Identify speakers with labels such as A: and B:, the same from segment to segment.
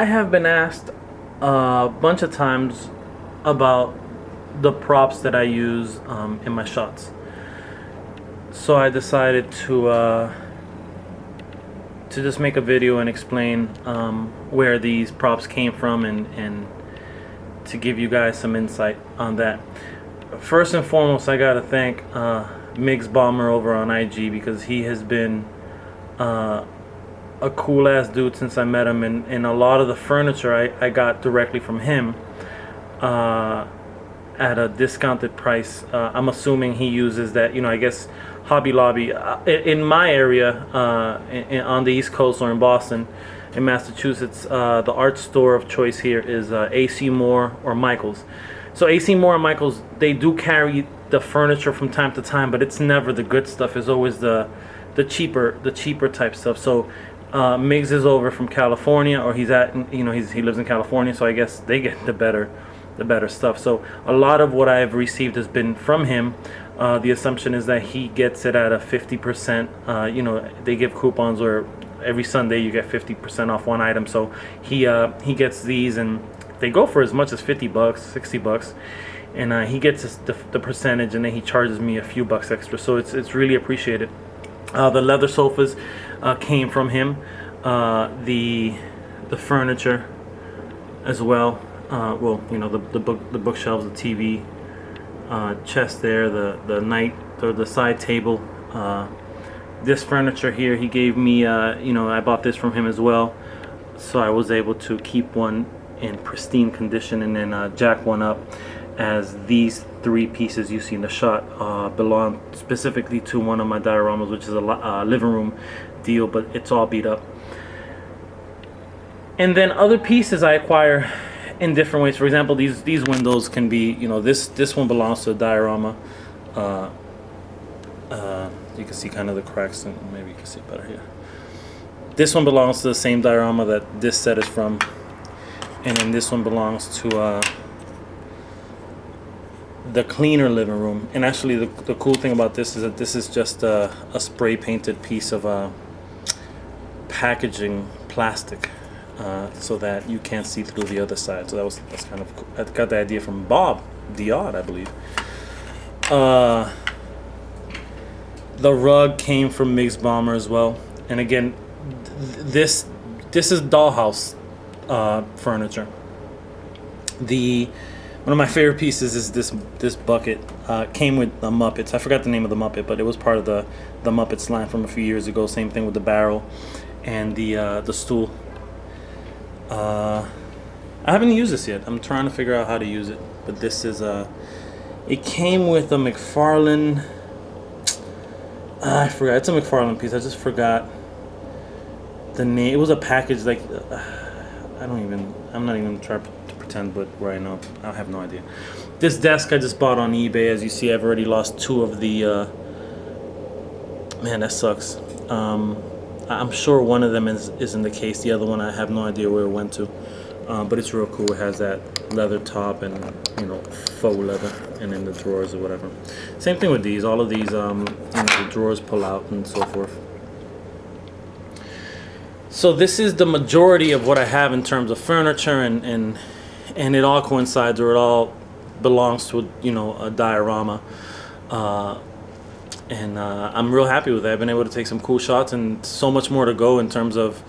A: I have been asked a bunch of times about the props that I use in my shots. So I decided to just make a video and explain where these props came from and to give you guys some insight on that. First and foremost, I gotta thank Mix Bomber over on IG, because he has been a cool ass dude since I met him, and a lot of the furniture I got directly from him at a discounted price. I'm assuming he uses that, I guess Hobby Lobby in my area, on the East Coast or in Boston, in Massachusetts. The art store of choice here is AC Moore or Michaels. So AC Moore and Michaels, they do carry the furniture from time to time, but it's never the good stuff. It's always the cheaper type stuff. So Miggs is over from California, or he lives in California, so I guess they get the better stuff. So a lot of what I've received has been from him. The assumption is that he gets it at a 50%. They give coupons where every Sunday you get 50% off one item. So he gets these, and they go for as much as $50, $60, and he gets the percentage, and then he charges me a few bucks extra. So it's really appreciated. The leather sofas came from him. The furniture as well. The bookshelves, the TV, chest there, the side table. This furniture here, he gave me. I bought this from him as well, so I was able to keep one in pristine condition and then jack one up, as these three pieces you see in the shot belong specifically to one of my dioramas, which is a living room deal, but it's all beat up. And then other pieces I acquire in different ways. For example, these windows can be, this one belongs to a diorama. You can see kind of the cracks, and maybe you can see it better here. This one belongs to the same diorama that this set is from, and then this one belongs to the cleaner living room. And actually the cool thing about this is that this is just a spray painted piece of packaging plastic, so that you can't see through the other side. So that's kind of cool. I got the idea from Bob Diod, I believe. The rug came from Mix Bomber as well, and again, this is dollhouse furniture. One of my favorite pieces is this bucket. Came with the Muppets. I forgot the name of the Muppet, but it was part of the Muppets line from a few years ago. Same thing with the barrel and the stool. I haven't used this yet. I'm trying to figure out how to use it. But this is it came with a McFarlane. I forgot. It's a McFarlane piece. I just forgot the name. It was a package like I'm not even trying to pretend, but where I know, I have no idea. This desk I just bought on eBay. As you see, I've already lost two of the. Man, that sucks. I'm sure one of them is in the case. The other one, I have no idea where it went to. But it's real cool. It has that leather top and faux leather, and then the drawers or whatever. Same thing with these. All of these, the drawers pull out and so forth. So this is the majority of what I have in terms of furniture, and it all coincides, or it all belongs to a diorama. And I'm real happy with that. I've been able to take some cool shots, and so much more to go in terms of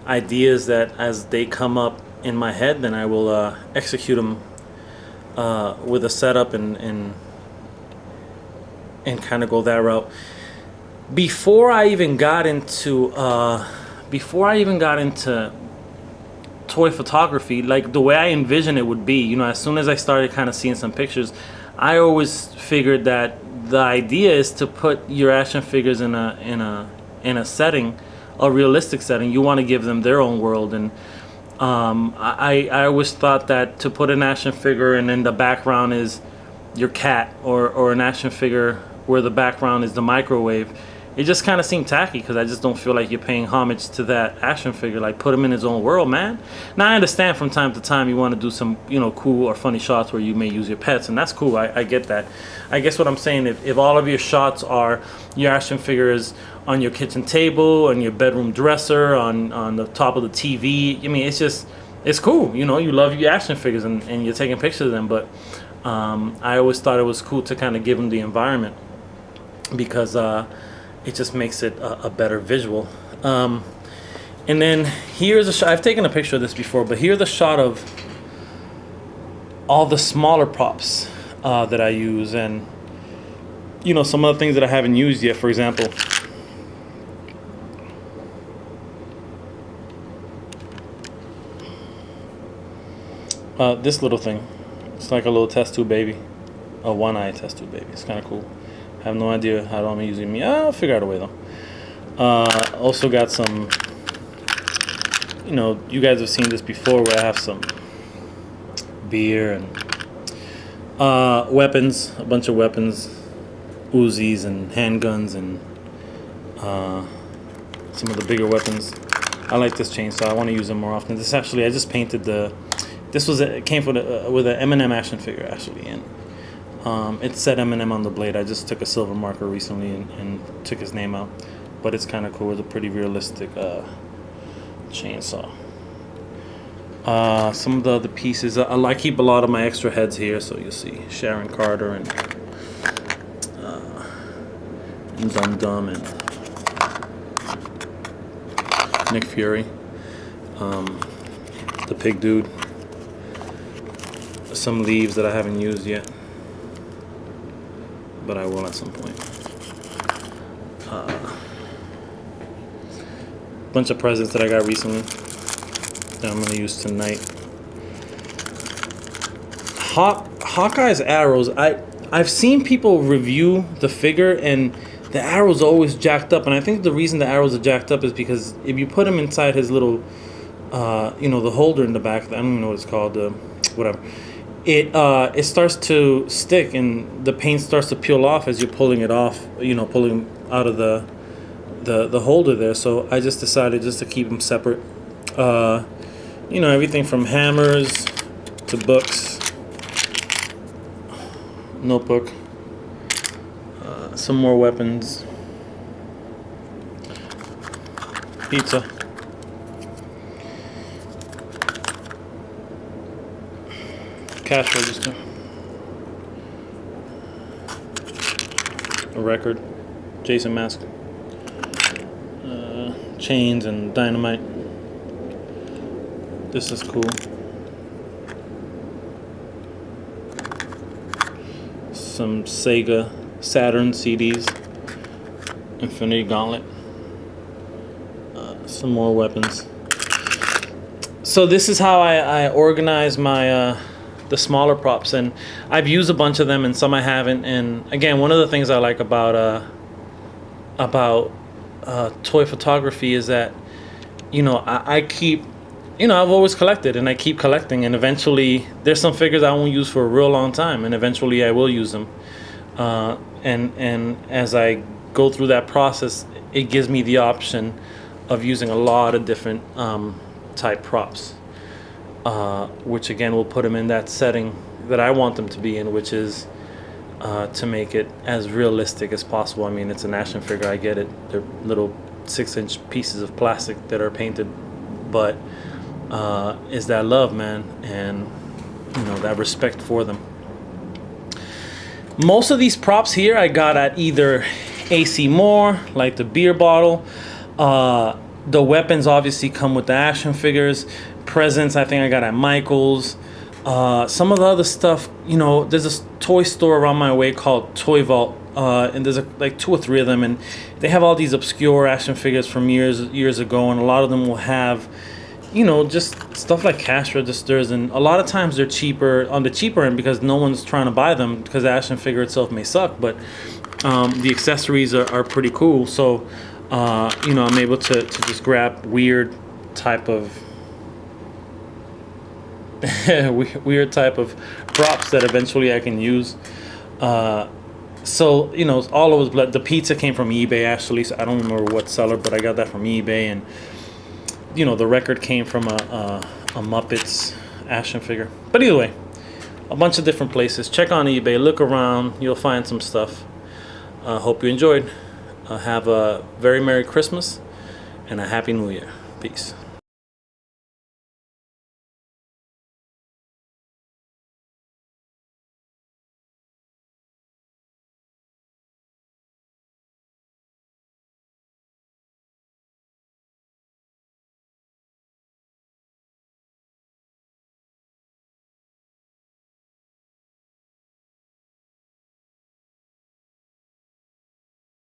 A: ideas that as they come up in my head, then I will execute them with a setup and kind of go that route. Before I even got into toy photography, like the way I envisioned it would be, as soon as I started kind of seeing some pictures, I always figured that the idea is to put your action figures in a setting, a realistic setting. You want to give them their own world, and I always thought that to put an action figure and then the background is your cat, or an action figure where the background is the microwave, it just kind of seemed tacky, because I just don't feel like you're paying homage to that action figure. Like, put him in his own world, man. Now I understand from time to time you want to do some cool or funny shots where you may use your pets, and that's cool. I get that. I guess what I'm saying, if all of your shots are your action figures on your kitchen table, on your bedroom dresser, on the top of the TV, I mean, it's it's cool. You know, you love your action figures and you're taking pictures of them, but I always thought it was cool to kind of give them the environment because it just makes it a better visual. And then here's a shot. I've taken a picture of this before, but here's a shot of all the smaller props that I use, and you know, some of the things that I haven't used yet. For example, this little thing. It's like a little test tube baby, a one-eye test tube baby. It's kind of cool. I have no idea how I'm using it. I'll figure out a way though. Also got some, you know, you guys have seen this before, where I have some beer and weapons, a bunch of weapons, Uzis and handguns and some of the bigger weapons. I like this chainsaw. I want to use them more often. This actually, I just painted the. This was it came with an Eminem action figure actually, and it said Eminem on the blade. I just took a silver marker recently and took his name out, but it's kind of cool. It's a pretty realistic chainsaw. Some of the other pieces, I keep a lot of my extra heads here, so you'll see Sharon Carter and Dum Dum and Nick Fury, the Pig Dude, some leaves that I haven't used yet, but I will at some point. Bunch of presents that I got recently that I'm going to use tonight. Hawkeye's arrows, I've seen people review the figure and the arrow's always jacked up, and I think the reason the arrows are jacked up is because if you put them inside his little you know, the holder in the back, I don't even know what it's called, whatever, it starts to stick and the paint starts to peel off as you're pulling it off, you know, pulling out of the holder there. So I just decided just to keep them separate. You know, everything from hammers to books, notebook, some more weapons, pizza, cash register, a record, Jason mask, chains and dynamite. This is cool. Some Sega Saturn CDs, Infinity Gauntlet, some more weapons. So this is how I organize my the smaller props, and I've used a bunch of them and some I haven't. And again, one of the things I like about toy photography is that, you know, I keep, you know, I've always collected and I keep collecting, and eventually there's some figures I won't use for a real long time, and eventually I will use them. And as I go through that process, it gives me the option of using a lot of different type props, which again will put them in that setting that I want them to be in, which is to make it as realistic as possible. I mean, it's an action figure, I get it. They're little 6-inch pieces of plastic that are painted, but is that love, man, and you know, that respect for them. Most of these props here I got at either AC Moore, like the beer bottle. The weapons obviously come with the action figures. Presents I think I got at Michael's. Some of the other stuff, you know, there's a toy store around my way called Toy Vault, and there's like 2 or 3 of them, and they have all these obscure action figures from years ago, and a lot of them will have, you know, just stuff like cash registers, and a lot of times they're cheaper, on the cheaper end, because no one's trying to buy them because the action figure itself may suck, but the accessories are pretty cool. So you know, I'm able to just grab weird type of weird type of props that eventually I can use. So you know, all of it. The pizza came from eBay actually, so I don't remember what seller, but I got that from eBay. And you know, the record came from a Muppets action figure. But either way, a bunch of different places. Check on eBay, look around, you'll find some stuff. Hope you enjoyed. Have a very Merry Christmas and a Happy New Year. Peace.